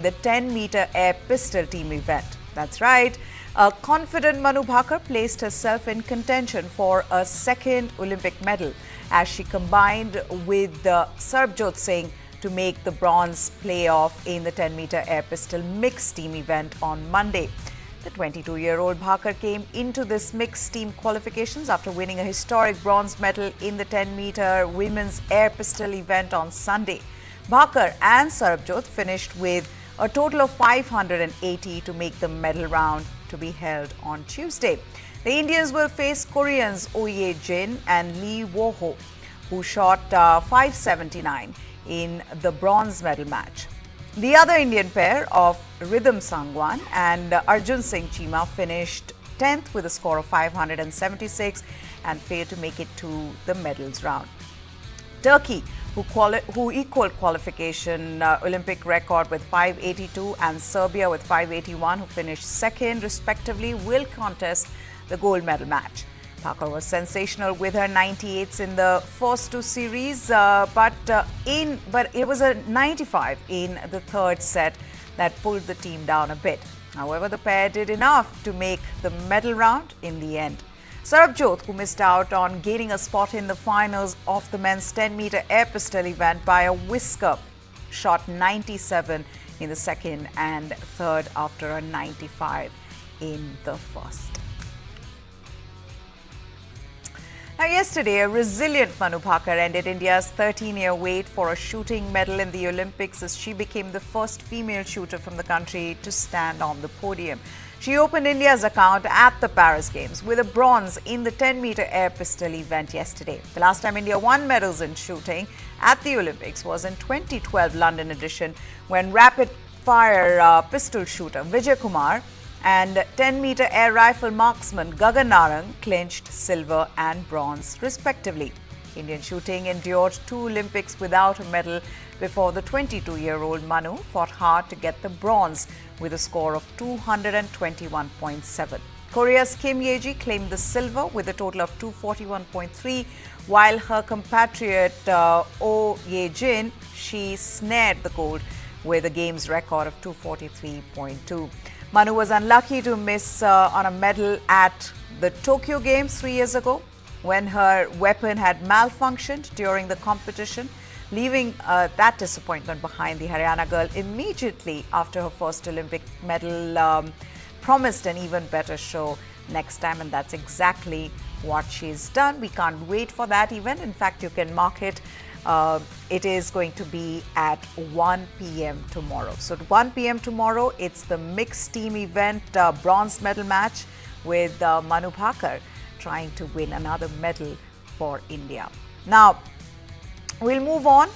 the 10-meter air pistol team event. That's right. A confident Manu Bhaker placed herself in contention for a second Olympic medal as she combined with Sarbjot Singh to make the bronze playoff in the 10-meter air pistol mixed team event on Monday. The 22-year-old Bhaker came into this mixed team qualifications after winning a historic bronze medal in the 10-meter women's air pistol event on Sunday. Bhaker and Sarbjot finished with a total of 580 to make the medal round to be held on Tuesday. The Indians will face Koreans Oh Ye-jin and Lee Wo-ho, who shot 579 in the bronze medal match. The other Indian pair of Rhythm Sangwan and Arjun Singh Chima finished 10th with a score of 576 and failed to make it to the medals round. Turkey, who equaled qualification Olympic record with 582, and Serbia with 581, who finished second respectively, will contest the gold medal match. Bhaker was sensational with her 98s in the first two series, but it was a 95 in the third set that pulled the team down a bit. However, the pair did enough to make the medal round in the end. Sarbjot, who missed out on gaining a spot in the finals of the men's 10-meter air pistol event by a whisker, shot 97 in the second and third after a 95 in the first. Now, yesterday, a resilient Manu Bhaker ended India's 13-year wait for a shooting medal in the Olympics as she became the first female shooter from the country to stand on the podium. She opened India's account at the Paris Games with a bronze in the 10-meter air pistol event yesterday. The last time India won medals in shooting at the Olympics was in 2012 London edition, when rapid-fire pistol shooter Vijay Kumar and 10-meter air rifle marksman Gagan Narang clinched silver and bronze respectively. Indian shooting endured 2 Olympics without a medal before the 22-year-old Manu fought hard to get the bronze with a score of 221.7. Korea's Kim Ye-ji claimed the silver with a total of 241.3, while her compatriot Oh Ye-jin, she snared the gold with a game's record of 243.2. Manu was unlucky to miss on a medal at the Tokyo Games 3 years ago when her weapon had malfunctioned during the competition, leaving that disappointment behind. The Haryana girl immediately after her first Olympic medal promised an even better show next time, and that's exactly what she's done. We can't wait for that event. In fact, you can mark it. It is going to be at 1 p.m. tomorrow. So at 1 p.m. tomorrow, it's the mixed team event bronze medal match with Manu Bhaker trying to win another medal for India. Now, we'll move on.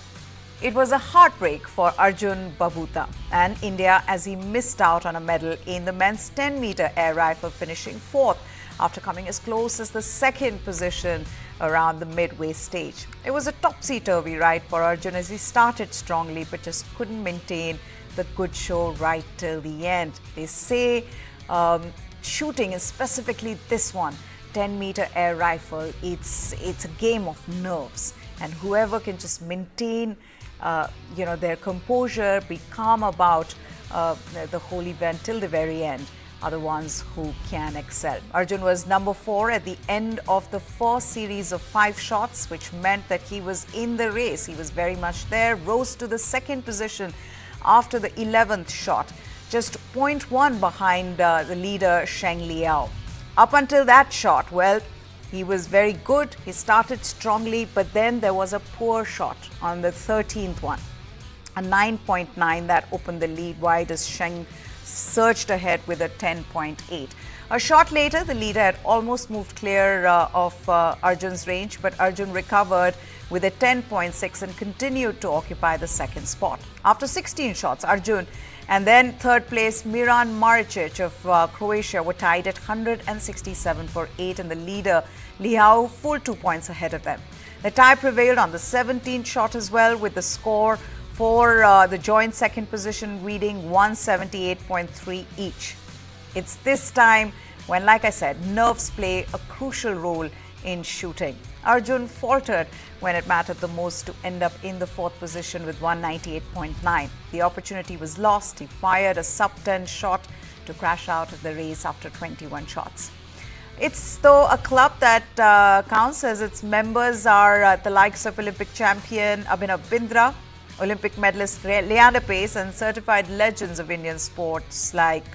It was a heartbreak for Arjun Babuta and India as he missed out on a medal in the men's 10-meter air rifle, finishing 4th after coming as close as the 2nd position around the midway stage. It was a topsy-turvy ride for Arjun as he started strongly but just couldn't maintain the good show right till the end. They say shooting, and specifically this one, 10-meter air rifle, it's a game of nerves, and whoever can just maintain their composure, be calm about the whole event till the very end, are the ones who can excel. Arjun was number 4 at the end of the first series of 5 shots, which meant that he was in the race. He was very much there, rose to the 2nd position after the 11th shot, just 0.1 behind the leader Sheng Liao. Up until that shot, well, he was very good. He started strongly, but then there was a poor shot on the 13th one, a 9.9 that opened the lead wide as Sheng surged ahead with a 10.8. A shot later, the leader had almost moved clear of Arjun's range, but Arjun recovered with a 10.6 and continued to occupy the 2nd spot. After 16 shots, Arjun and then 3rd place Miran Maricic of Croatia were tied at 167 for 8, and the leader Liao full 2 points ahead of them. The tie prevailed on the 17th shot as well, with the score for the joint 2nd position reading 178.3 each. It's this time when, like I said, nerves play a crucial role in shooting. Arjun faltered when it mattered the most to end up in the fourth position with 198.9. The opportunity was lost. He fired a sub-10 shot to crash out of the race after 21 shots. It's though a club that counts as its members are the likes of Olympic champion Abhinav Bindra, Olympic medalist Leander Pace and certified legends of Indian sports like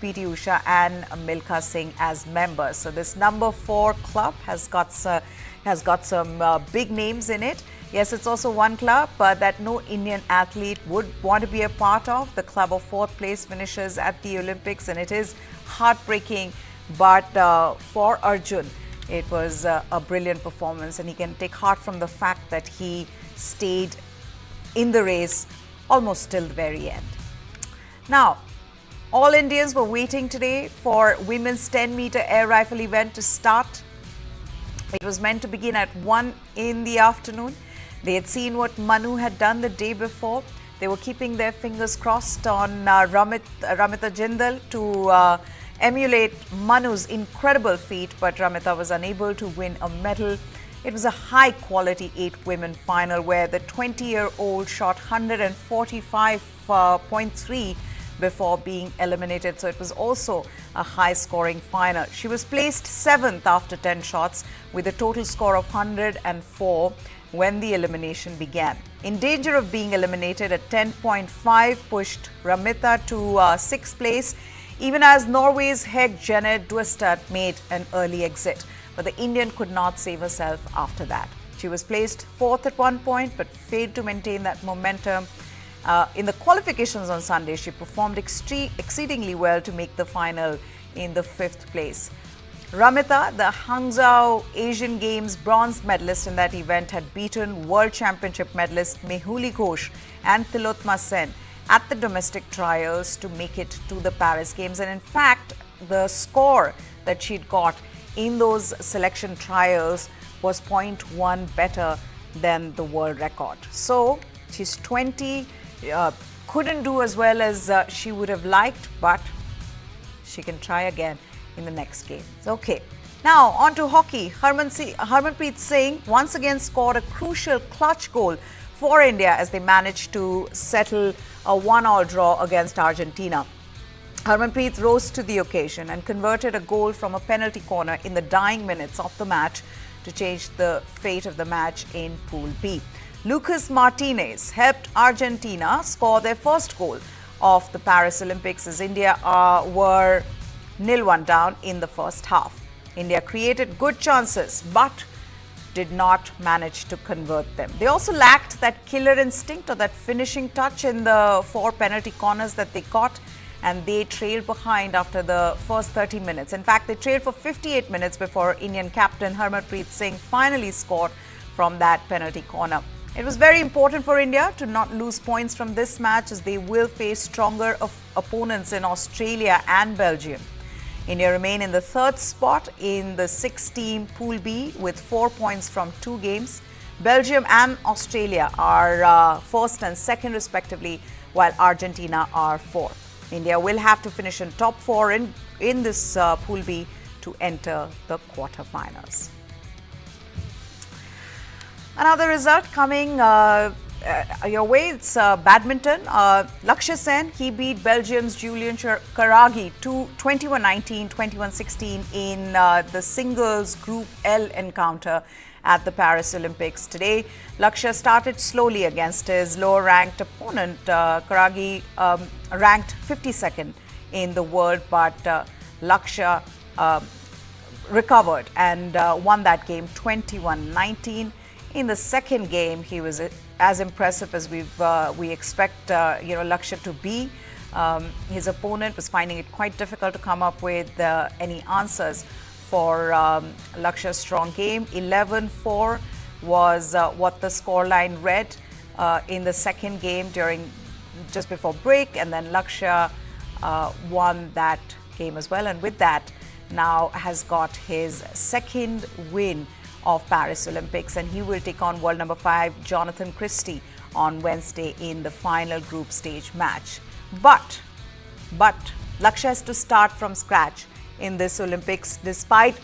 P.T. Usha and Milkha Singh as members. So this number 4 club has got some big names in it. Yes, it's also one club that no Indian athlete would want to be a part of. The club of 4th place finishes at the Olympics, and it is heartbreaking. But for Arjun, it was a brilliant performance, and he can take heart from the fact that he stayed in the race almost till the very end. Now, all Indians were waiting today for women's 10-meter air rifle event to start. It was meant to begin at 1 in the afternoon. They had seen what Manu had done the day before. They were keeping their fingers crossed on Ramita Jindal to emulate Manu's incredible feat, but Ramita was unable to win a medal. It was a high-quality 8-women final where the 20-year-old shot 145.3 before being eliminated. So it was also a high-scoring final. She was placed 7th after 10 shots with a total score of 104 when the elimination began. In danger of being eliminated at 10.5 pushed Ramita to 6th place, even as Norway's Hege Jenner Duestad made an early exit. But the Indian could not save herself after that. She was placed 4th at one point but failed to maintain that momentum. In the qualifications on Sunday, she performed exceedingly well to make the final in the 5th place. Ramita, the Hangzhou Asian Games bronze medalist in that event, had beaten World Championship medalist Mehuli Ghosh and Tilotma Sen at the domestic trials to make it to the Paris Games. And in fact, the score that she'd got in those selection trials was 0.1 better than the world record. So she's 20, couldn't do as well as she would have liked, but she can try again in the next game. Okay, now on to hockey. Harmanpreet Singh once again scored a crucial clutch goal for India as they managed to settle a 1-1 draw against Argentina. Harmanpreet rose to the occasion and converted a goal from a penalty corner in the dying minutes of the match to change the fate of the match in Pool B. Lucas Martinez helped Argentina score their first goal of the Paris Olympics as India were 0-1 down in the first half. India created good chances but did not manage to convert them. They also lacked that killer instinct or that finishing touch in the 4 penalty corners that they got, and they trailed behind after the first 30 minutes. In fact, they trailed for 58 minutes before Indian captain Harmanpreet Singh finally scored from that penalty corner. It was very important for India to not lose points from this match as they will face stronger opponents in Australia and Belgium. India remain in the 3rd spot in the 6-team Pool B with 4 points from 2 games. Belgium and Australia are 1st and 2nd respectively, while Argentina are 4th. India will have to finish in top 4 in this Pool B to enter the quarterfinals. Another result coming your way, it's badminton. Lakshya Sen, he beat Belgium's Julian Karagi 21-19, 21-16 in the singles Group L encounter at the Paris Olympics today. Lakshya started slowly against his lower-ranked opponent. Karagi ranked 52nd in the world, but Lakshya recovered and won that game 21-19. In the second game, he was as impressive as we expect Lakshya to be. His opponent was finding it quite difficult to come up with any answers for Lakshya's strong game. 11-4 was what the scoreline read in the second game just before break, and then Lakshya won that game as well, and with that now has got his second win of Paris Olympics, and he will take on world number 5 Jonathan Christie on Wednesday in the final group stage match. But Lakshya has to start from scratch in this Olympics, despite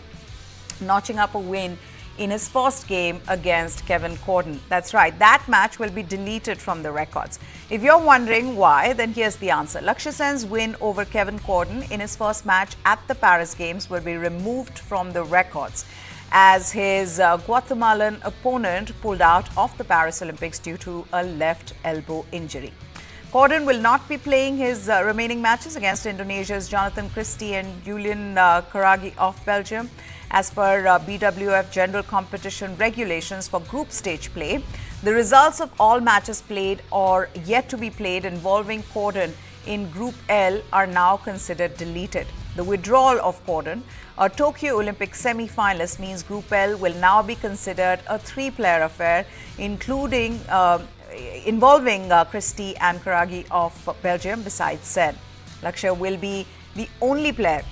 notching up a win in his first game against Kevin Corden. That's right, that match will be deleted from the records. If you're wondering why, then here's the answer. Lakshya Sen's win over Kevin Corden in his first match at the Paris Games will be removed from the records, as his Guatemalan opponent pulled out of the Paris Olympics due to a left elbow injury. Corden will not be playing his remaining matches against Indonesia's Jonathan Christie and Julian Karagi of Belgium. As per BWF general competition regulations for group stage play, the results of all matches played or yet to be played involving Corden in Group L are now considered deleted. The withdrawal of Corden, a Tokyo Olympic semi-finalist, means Group L will now be considered a three-player affair, involving Christie and Karagi of Belgium besides Sen. Lakshya will be the only player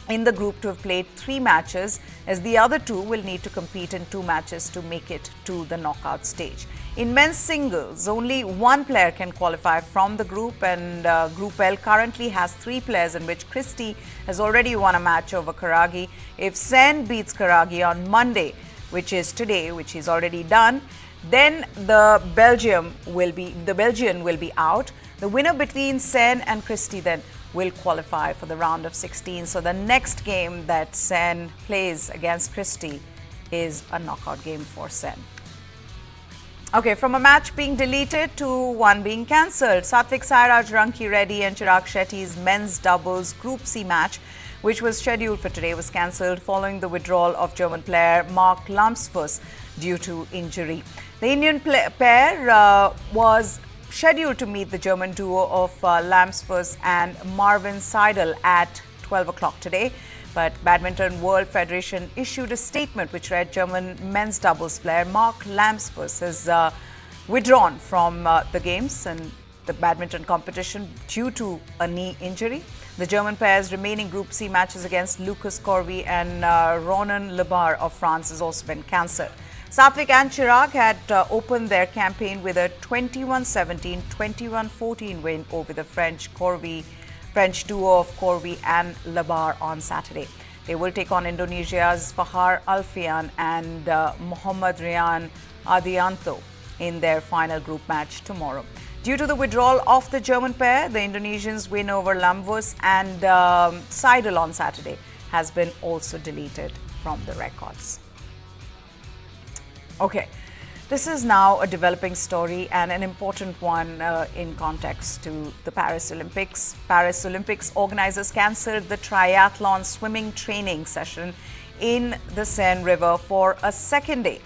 in the group to have played 3 matches, as the other 2 will need to compete in 2 matches to make it to the knockout stage. In men's singles, only 1 player can qualify from the group, and Group L currently has 3 players, in which Christie has already won a match over Karagi. If Sen beats Karagi on Monday, which is today, which he's already done, then the Belgian will be out. The winner between Sen and Christie then will qualify for the round of 16. So the next game that Sen plays against Christie is a knockout game for Sen. Okay, from a match being deleted to one being cancelled, Satvik Sairaj Ranki Reddy and Chirag Shetty's men's doubles Group C match, which was scheduled for today, was cancelled following the withdrawal of German player Mark Lamsfuss due to injury. The Indian pair was scheduled to meet the German duo of Lamsfuss and Marvin Seidel at 12 o'clock today. But Badminton World Federation issued a statement which read German men's doubles player Mark Lamsfuss has withdrawn from the games and the badminton competition due to a knee injury. The German pair's remaining Group C matches against Lucas Corvi and Ronan Lebar of France has also been cancelled. Satvik and Chirag had opened their campaign with a 21-17, 21-14 win over the French duo of Corvi and Lebar on Saturday. They will take on Indonesia's Fahar Alfian and Muhammad Rian Adianto in their final group match tomorrow. Due to the withdrawal of the German pair, the Indonesians' win over Lamsfuss and Seidel on Saturday has been also deleted from the records. Okay, this is now a developing story and an important one in context to the Paris Olympics. Paris Olympics organizers cancelled the triathlon swimming training session in the Seine River for a second day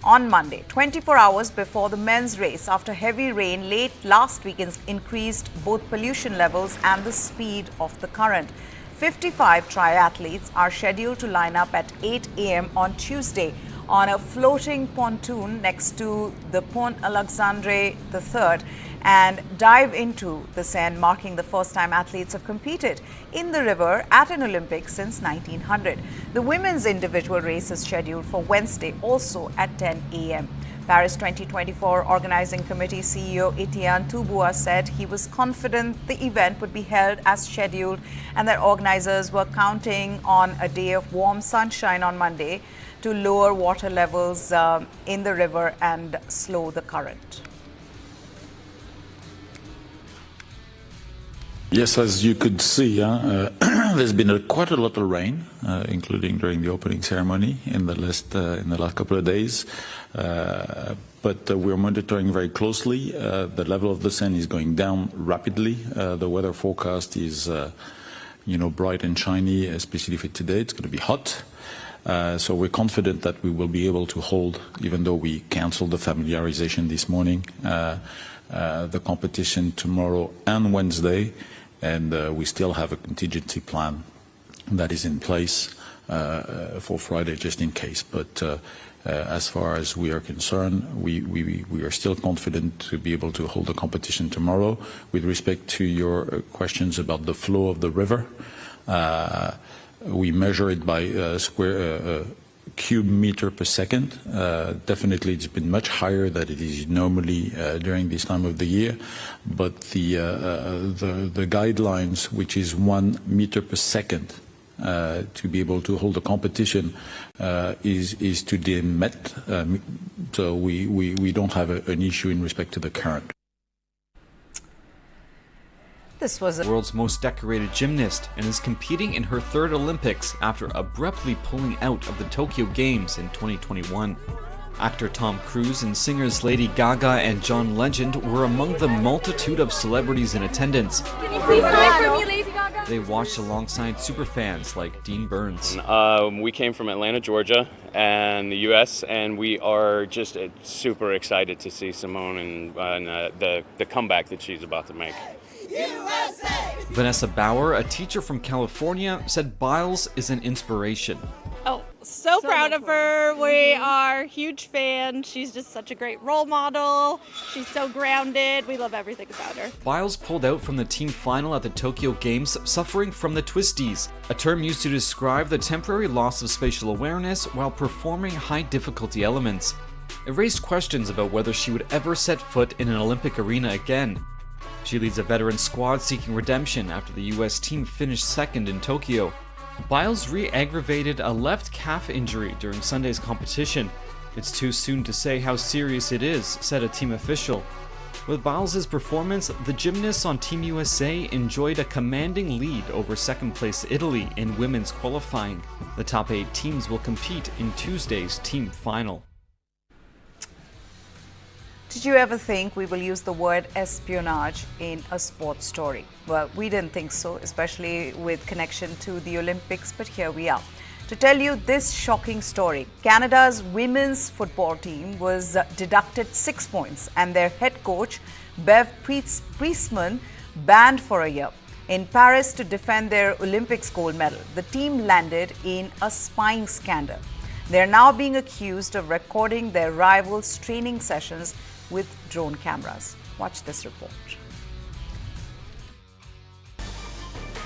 on Monday, 24 hours before the men's race, after heavy rain late last week increased both pollution levels and the speed of the current. 55 triathletes are scheduled to line up at 8 a.m. on Tuesday on a floating pontoon next to the Pont Alexandre III and dive into the Seine, marking the first time athletes have competed in the river at an Olympics since 1900. The women's individual race is scheduled for Wednesday, also at 10 a.m. Paris 2024 Organizing Committee CEO Etienne Touboua said he was confident the event would be held as scheduled and that organizers were counting on a day of warm sunshine on Monday to lower water levels in the river and slow the current. Yes, as you could see, there's been quite a lot of rain, including during the opening ceremony in the last couple of days. But we're monitoring very closely. The level of the Seine is going down rapidly. The weather forecast is, bright and shiny, especially for today. It's going to be hot. So we're confident that we will be able to hold, even though we canceled the familiarization this morning, the competition tomorrow and Wednesday. And we still have a contingency plan that is in place for Friday, just in case. But as far as we are concerned, we are still confident to be able to hold the competition tomorrow. With respect to your questions about the flow of the river, we measure it by cube meter per second. Definitely it's been much higher than it is normally during this time of the year, but the guidelines, which is 1 meter per second to be able to hold the competition is today met. So we don't have an issue in respect to the current. This was the world's most decorated gymnast and is competing in her third Olympics after abruptly pulling out of the Tokyo Games in 2021. Actor Tom Cruise and singers Lady Gaga and John Legend were among the multitude of celebrities in attendance. Can you please sign for me, Lady Gaga? They watched alongside superfans like Dean Burns. We came from Atlanta, Georgia, and the U.S., and we are just super excited to see Simone and the comeback that she's about to make. USA! Vanessa Bauer, a teacher from California, said Biles is an inspiration. Oh, so proud of her. We are huge fans. She's just such a great role model. She's so grounded. We love everything about her. Biles pulled out from the team final at the Tokyo Games suffering from the twisties, a term used to describe the temporary loss of spatial awareness while performing high difficulty elements. It raised questions about whether she would ever set foot in an Olympic arena again. She leads a veteran squad seeking redemption after the US team finished second in Tokyo. Biles re-aggravated a left calf injury during Sunday's competition. It's too soon to say how serious it is, said a team official. With Biles' performance, the gymnasts on Team USA enjoyed a commanding lead over second-place Italy in women's qualifying. The top 8 teams will compete in Tuesday's team final. Did you ever think we will use the word espionage in a sports story? Well, we didn't think so, especially with connection to the Olympics, but here we are. To tell you this shocking story, Canada's women's football team was deducted 6 points and their head coach, Bev Priestman, banned for a year. In Paris to defend their Olympics gold medal, the team landed in a spying scandal. They are now being accused of recording their rivals' training sessions with drone cameras. Watch this report.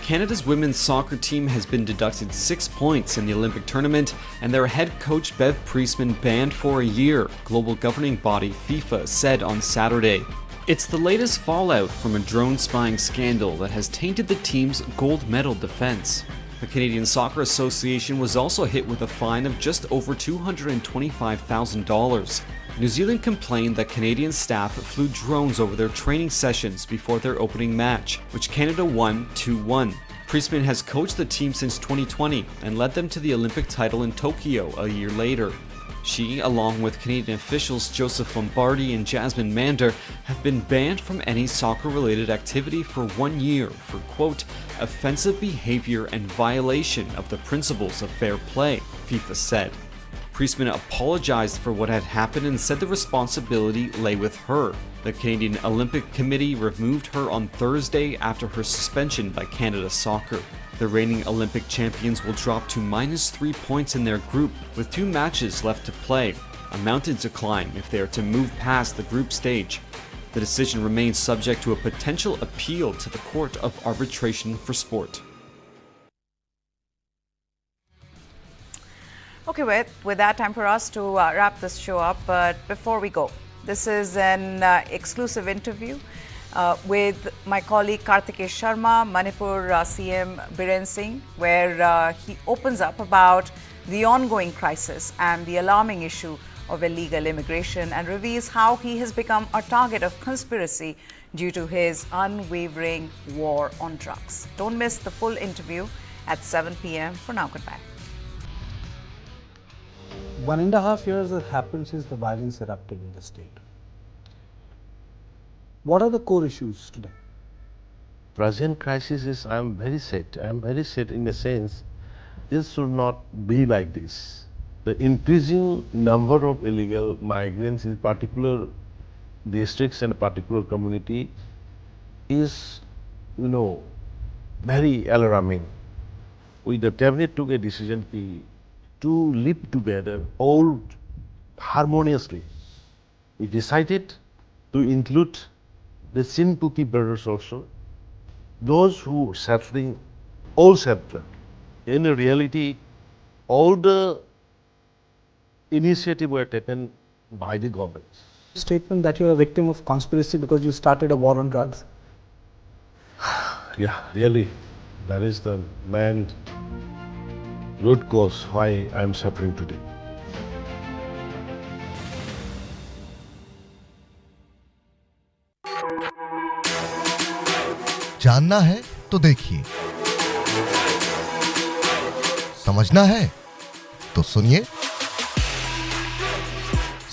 Canada's women's soccer team has been deducted 6 points in the Olympic tournament and their head coach Bev Priestman banned for a year, global governing body FIFA said on Saturday. It's the latest fallout from a drone spying scandal that has tainted the team's gold medal defense. The Canadian Soccer Association was also hit with a fine of just over $225,000. New Zealand complained that Canadian staff flew drones over their training sessions before their opening match, which Canada won 2-1. Priestman has coached the team since 2020 and led them to the Olympic title in Tokyo a year later. She, along with Canadian officials Joseph Lombardi and Jasmine Mander, have been banned from any soccer-related activity for 1 year for, quote, offensive behavior and violation of the principles of fair play, FIFA said. Priestman apologized for what had happened and said the responsibility lay with her. The Canadian Olympic Committee removed her on Thursday after her suspension by Canada Soccer. The reigning Olympic champions will drop to -3 points in their group with 2 matches left to play, a mountain to climb if they are to move past the group stage. The decision remains subject to a potential appeal to the Court of Arbitration for Sport. Okay, with that, time for us to wrap this show up. But before we go, this is an exclusive interview with my colleague Karthikesh Sharma, Manipur CM Biren Singh, where he opens up about the ongoing crisis and the alarming issue of illegal immigration and reveals how he has become a target of conspiracy due to his unwavering war on drugs. Don't miss the full interview at 7 p.m. For now, goodbye. 1.5 years has happened since the violence erupted in the state. What are the core issues today? Present crisis is, I am very sad. I am very sad in the sense, this should not be like this. The increasing number of illegal migrants in particular districts and particular community is, very alarming. The cabinet took a decision to live together all harmoniously. We decided to include the Sinpuki brothers also, those who suffering, all suffering. In reality, all the initiatives were taken by the government. Statement that you are a victim of conspiracy because you started a war on drugs. Yeah, really, that is the man root cause why I am suffering today. जानना है तो देखिए, समझना है तो सुनिए,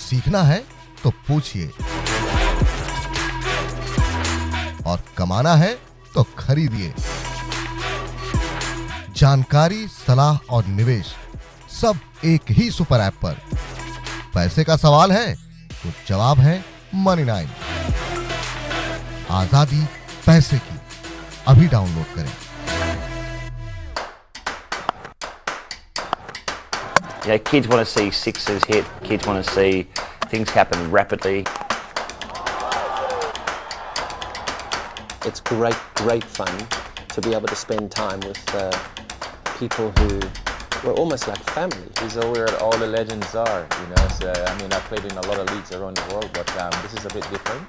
सीखना है तो पूछिए और कमाना है तो खरीदिए। जानकारी, सलाह और निवेश सब एक ही सुपर ऐप पर। पैसे का सवाल है तो जवाब है मनी 9। आजादी पैसे की, अभी डाउनलोड करें। Yeah, kids want to see sixes hit. Kids want to see things happen rapidly. It's great fun to be able to spend time with people who were almost like family. This is where all the legends are, you know. So, I mean, I've played in a lot of leagues around the world, but this is a bit different.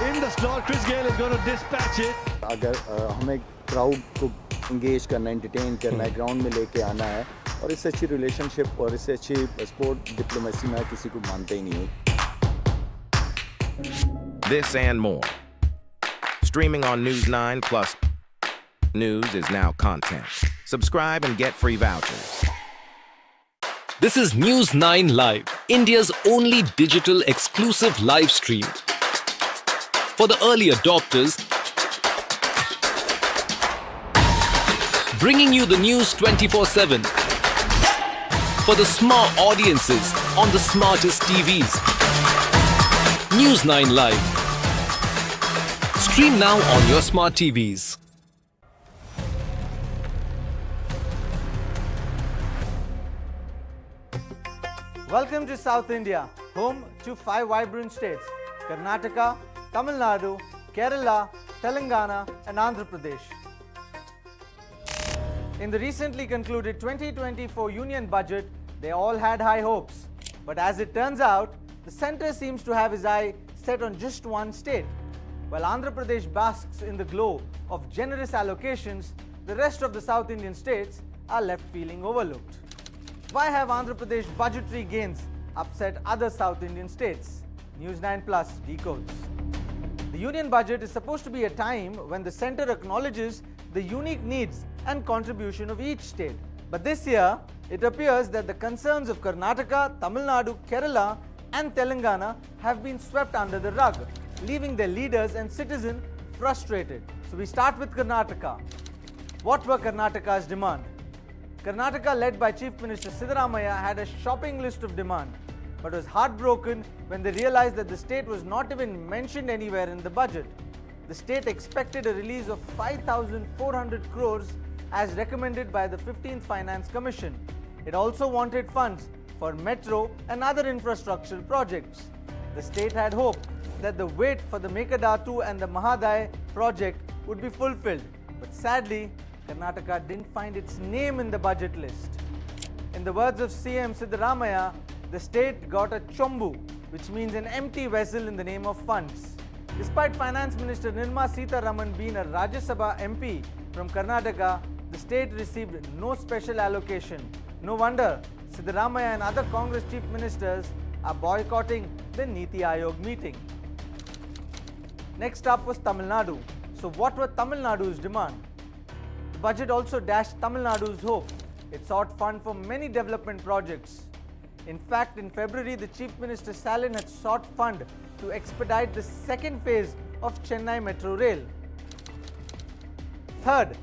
In the slot, Chris Gayle is going to dispatch it. अगर हमें crowd को engage करना, entertain करना है, ground में लेके आना है, और इससे अच्छी रिलेशनशिप और इससे अच्छी स्पोर्ट डिप्लोमेसी में किसी को मानते ही नहीं हो। This and more. Streaming on News 9 Plus. News is now content. Subscribe and get free vouchers. This is News 9 Live, India's only digital exclusive live stream. For the early adopters, bringing you the news 24/7. For the smart audiences on the smartest TVs. News 9 Live. Stream now on your smart TVs. Welcome to South India, home to 5 vibrant states: Karnataka, Tamil Nadu, Kerala, Telangana and Andhra Pradesh. In the recently concluded 2024 Union Budget, they all had high hopes. But as it turns out, the centre seems to have his eye set on just one state. While Andhra Pradesh basks in the glow of generous allocations, the rest of the South Indian states are left feeling overlooked. Why have Andhra Pradesh budgetary gains upset other South Indian states? News 9 Plus decodes. The Union Budget is supposed to be a time when the centre acknowledges the unique needs and contribution of each state. But this year, it appears that the concerns of Karnataka, Tamil Nadu, Kerala and Telangana have been swept under the rug, leaving their leaders and citizens frustrated. So we start with Karnataka. What were Karnataka's demands? Karnataka, led by Chief Minister Siddaramaiah, had a shopping list of demands, but was heartbroken when they realized that the state was not even mentioned anywhere in the budget. The state expected a release of 5,400 crores as recommended by the 15th Finance Commission. It also wanted funds for metro and other infrastructural projects. The state had hoped that the wait for the Mekadatu and the Mahadai project would be fulfilled, but sadly, Karnataka didn't find its name in the budget list. In the words of CM Siddaramaiah, the state got a chombu, which means an empty vessel in the name of funds. Despite Finance Minister Nirmala Sitharaman being a Rajya Sabha MP from Karnataka, the state received no special allocation. No wonder Siddaramaiah and other Congress chief ministers are boycotting the Niti Aayog meeting. Next up was Tamil Nadu. So what were Tamil Nadu's demands? The budget also dashed Tamil Nadu's hope. It sought funds for many development projects. In fact, in February, the Chief Minister Stalin had sought fund to expedite the second phase of Chennai Metro Rail. Third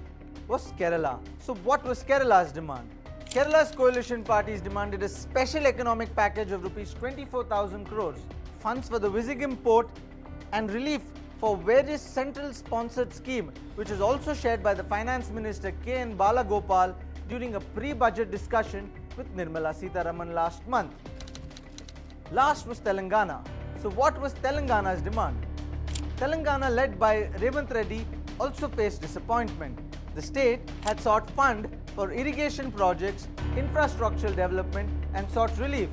was Kerala. So what was Kerala's demand? Kerala's coalition parties demanded a special economic package of rupees 24,000 crores, funds for the Vizhinjam port and relief for various central sponsored scheme, which is also shared by the Finance Minister K.N. Balagopal during a pre-budget discussion with Nirmala Sitharaman last month. Last was Telangana. So what was Telangana's demand? Telangana, led by Revanth Reddy, also faced disappointment. The state had sought fund for irrigation projects, infrastructural development and sought relief.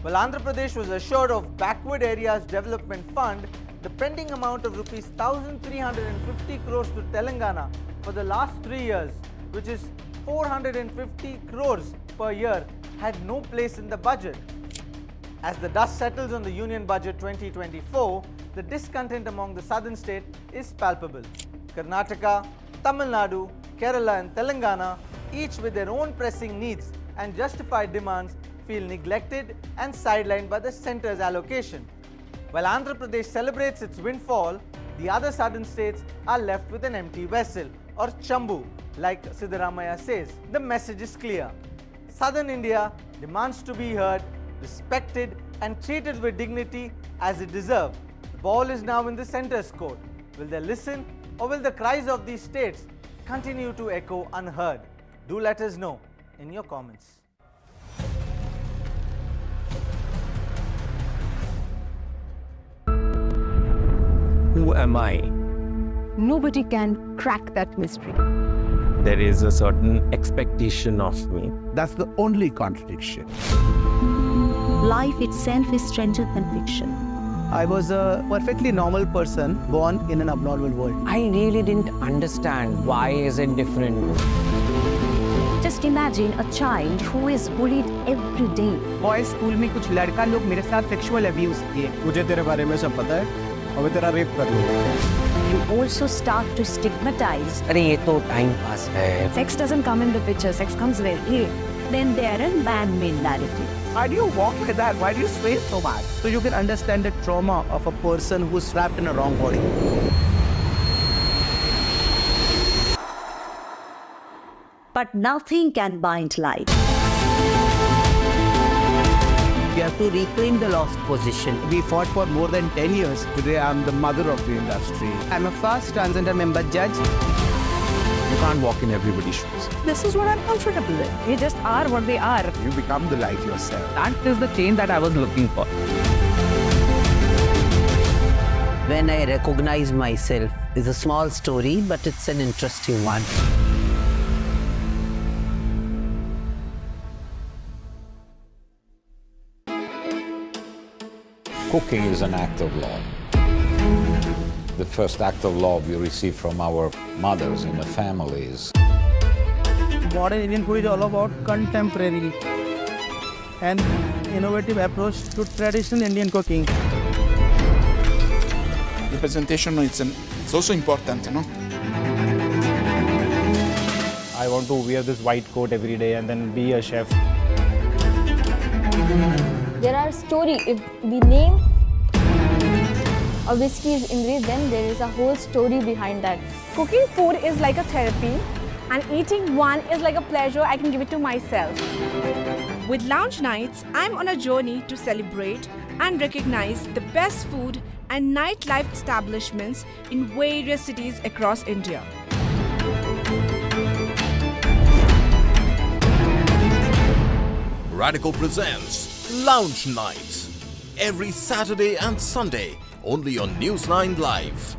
While Andhra Pradesh was assured of backward areas development fund, the pending amount of rupees 1,350 crores to Telangana for the last 3 years, which is 450 crores per year had no place in the budget. As the dust settles on the Union Budget 2024, the discontent among the southern states is palpable. Karnataka, Tamil Nadu, Kerala and Telangana, each with their own pressing needs and justified demands, feel neglected and sidelined by the centre's allocation. While Andhra Pradesh celebrates its windfall, the other southern states are left with an empty vessel, or chambu, like Siddaramaiah says. The message is clear. Southern India demands to be heard, respected and treated with dignity as it deserves. The ball is now in the centre's court. Will they listen, or will the cries of these states continue to echo unheard? Do let us know in your comments. Who am I? Nobody can crack that mystery. There is a certain expectation of me. That's the only contradiction. Life itself is stranger than fiction. I was a perfectly normal person born in an abnormal world. I really didn't understand why is it different. Just imagine a child who is bullied every day. Boys school में कुछ लड़का लोग मेरे साथ sexual abuse किए. मुझे तेरे बारे में सब पता है और मैं तेरा rape कर लूँगा. You also start to stigmatize. अरे ये तो time pass है. Sex doesn't come in the picture. Sex comes very late. Then there are man-made narratives. Why do you walk like that? Why do you sway so much? So you can understand the trauma of a person who's trapped in a wrong body. But nothing can bind life. We have to reclaim the lost position. We fought for more than 10 years. Today I'm the mother of the industry. I'm a first transgender member judge. You can't walk in everybody's shoes. This is what I'm comfortable with. They just are what they are. You become the light yourself. That is the change that I was looking for. When I recognize myself, it's a small story, but it's an interesting one. Cooking is an act of love. The first act of love we receive from our mothers in the families. Modern Indian food is all about contemporary and innovative approach to traditional Indian cooking. The presentation it's also important, you know. I want to wear this white coat every day and then be a chef. There are stories. If the name of whiskey is Indri, then there is a whole story behind that. Cooking food is like a therapy, and eating one is like a pleasure I can give it to myself. With Lounge Nights, I'm on a journey to celebrate and recognize the best food and nightlife establishments in various cities across India. Radical presents Lounge Nights every Saturday and Sunday only on News 9 Live.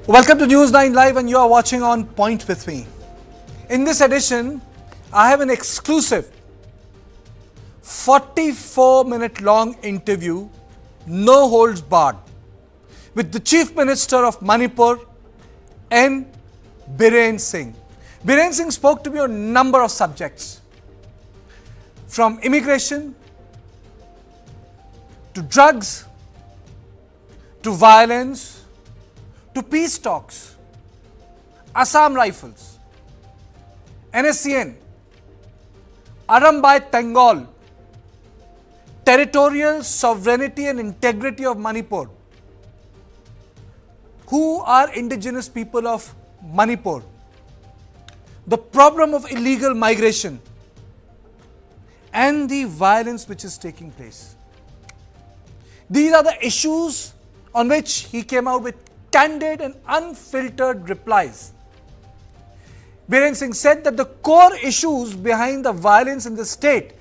Welcome to News 9 Live, and you are watching On Point with me. In this edition, I have an exclusive 44-minute long interview, no holds barred, with the Chief Minister of Manipur, N. Biren Singh. Biren Singh spoke to me on a number of subjects, from immigration to drugs to violence to peace talks, Assam Rifles, NSCN, Arambai Tengal, territorial sovereignty and integrity of Manipur. Who are indigenous people of Manipur? The problem of illegal migration and the violence which is taking place. These are the issues on which he came out with candid and unfiltered replies. Biren Singh said that the core issues behind the violence in the state